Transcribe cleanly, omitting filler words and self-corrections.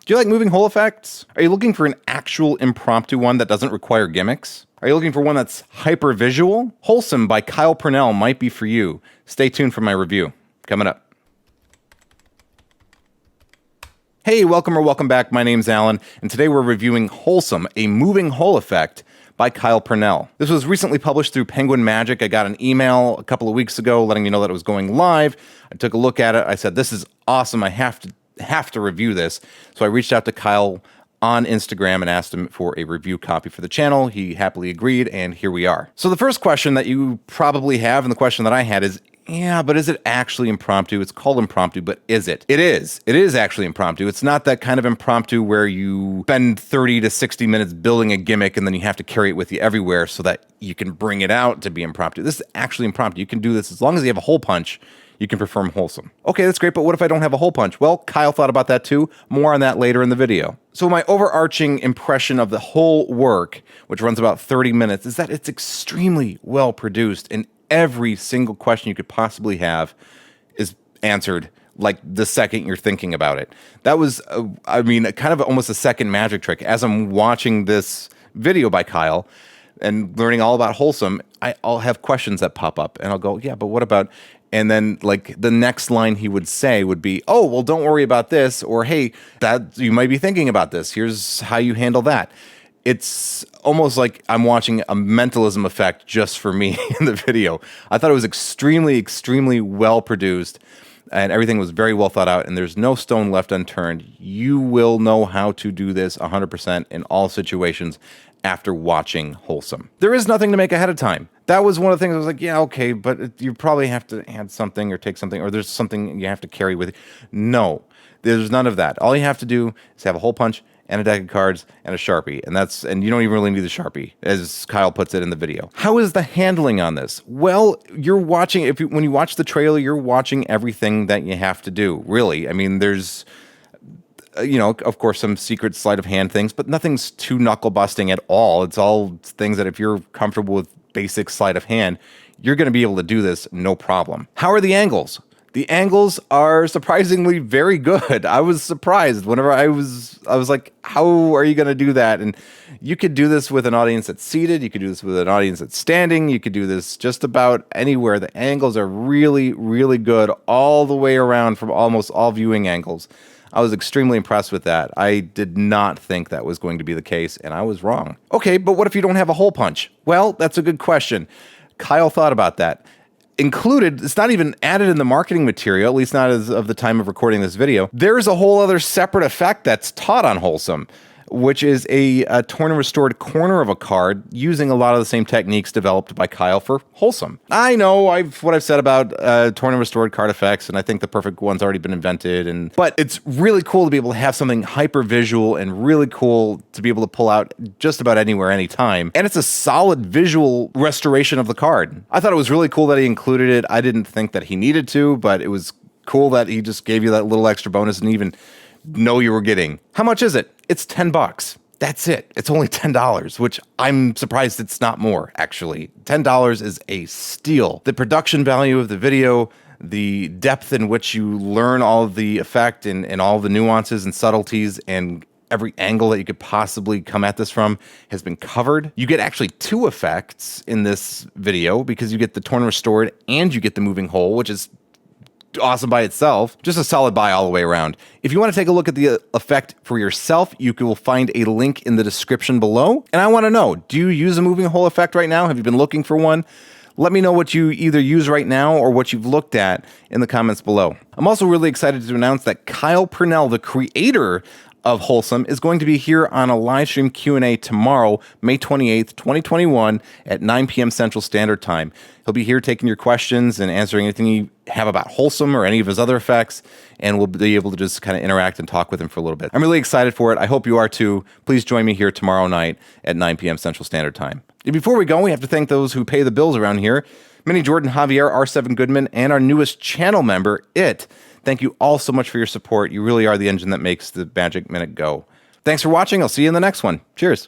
Do you like moving hole effects? Are you looking for an actual impromptu one that doesn't require gimmicks? Are you looking for one that's hyper visual? Wholesome by Kyle Purnell might be for you. Stay tuned for my review. Coming up. Hey, welcome back. My name's Alan, and today we're reviewing Wholesome, a moving hole effect by Kyle Purnell. This was recently published through Penguin Magic. I got an email a couple of weeks ago letting me know that it was going live. I took a look at it. I said, this is awesome. I have to review this. So I reached out to Kyle on Instagram and asked him for a review copy for the channel. He happily agreed, and here we are. So the first question that you probably have, and the question that I had is, yeah, but is it actually impromptu? It's called impromptu, but is it? It is. It is actually impromptu. It's not that kind of impromptu where you spend 30 to 60 minutes building a gimmick and then you have to carry it with you everywhere so that you can bring it out to be impromptu. This is actually impromptu. You can do this as long as you have a hole punch. You can perform Wholesome. Okay, that's great, but what if I don't have a hole punch? Well, Kyle thought about that too. More on that later in the video. So my overarching impression of the whole work, which runs about 30 minutes, is that it's extremely well produced, and every single question you could possibly have is answered like the second you're thinking about it. That was, kind of almost a second magic trick. As I'm watching this video by Kyle and learning all about Wholesome, I'll have questions that pop up, and I'll go, yeah, but what about... And then, like, the next line he would say would be, oh, well, don't worry about this, or hey, that you might be thinking about this. Here's how you handle that. It's almost like I'm watching a mentalism effect just for me in the video. I thought it was extremely, extremely well produced, and everything was very well thought out, and there's no stone left unturned. You will know how to do this 100% in all situations after watching Wholesome. There is nothing to make ahead of time. That was one of the things I was like, yeah, okay, but you probably have to add something or take something, or there's something you have to carry with you. No, there's none of that. All you have to do is have a hole punch and a deck of cards and a Sharpie, and you don't even really need the Sharpie, as Kyle puts it in the video. How is the handling on this? Well, you're watching, when you watch the trailer, you're watching everything that you have to do, really. I mean, there's... of course, some secret sleight of hand things, but nothing's too knuckle busting at all. It's all things that if you're comfortable with basic sleight of hand, you're going to be able to do this no problem. How are the angles? The angles are surprisingly very good. I was surprised whenever I was like, how are you going to do that? And you could do this with an audience that's seated. You could do this with an audience that's standing. You could do this just about anywhere. The angles are really, really good all the way around from almost all viewing angles. I was extremely impressed with that. I did not think that was going to be the case, and I was wrong. Okay, but what if you don't have a hole punch? Well, that's a good question. Kyle thought about that. Included, it's not even added in the marketing material, at least not as of the time of recording this video. There's a whole other separate effect that's taught on Wholesome, which is a torn and restored corner of a card using a lot of the same techniques developed by Kyle for Wholesome. I know what I've said about torn and restored card effects, and I think the perfect one's already been invented. But it's really cool to be able to have something hyper visual and really cool to be able to pull out just about anywhere, anytime. And it's a solid visual restoration of the card. I thought it was really cool that he included it. I didn't think that he needed to, but it was cool that he just gave you that little extra bonus and even know you were getting. How much is it? It's $10. That's it. It's only $10, which I'm surprised it's not more, actually. $10 is a steal. The production value of the video, the depth in which you learn all of the effect and all the nuances and subtleties and every angle that you could possibly come at this from has been covered. You get actually two effects in this video because you get the torn and restored and you get the moving hole, which is awesome by itself. Just a solid buy all the way around. If you want to take a look at the effect for yourself, you will find a link in the description below. And I want to know, do you use a moving hole effect right now? Have you been looking for one? Let me know what you either use right now or what you've looked at in the comments below. I'm also really excited to announce that Kyle Purnell, the creator of Wholesome, is going to be here on a live stream Q&A tomorrow, May 28th, 2021 at 9 p.m. Central Standard Time. He'll be here taking your questions and answering anything you have about Wholesome or any of his other effects, and we'll be able to just kind of interact and talk with him for a little bit. I'm really excited for it. I hope you are too. Please join me here tomorrow night at 9 p.m. Central Standard Time. And before we go, we have to thank those who pay the bills around here. Minnie Jordan, Javier, R7 Goodman, and our newest channel member, It. Thank you all so much for your support. You really are the engine that makes the Magic Minute go. Thanks for watching. I'll see you in the next one. Cheers.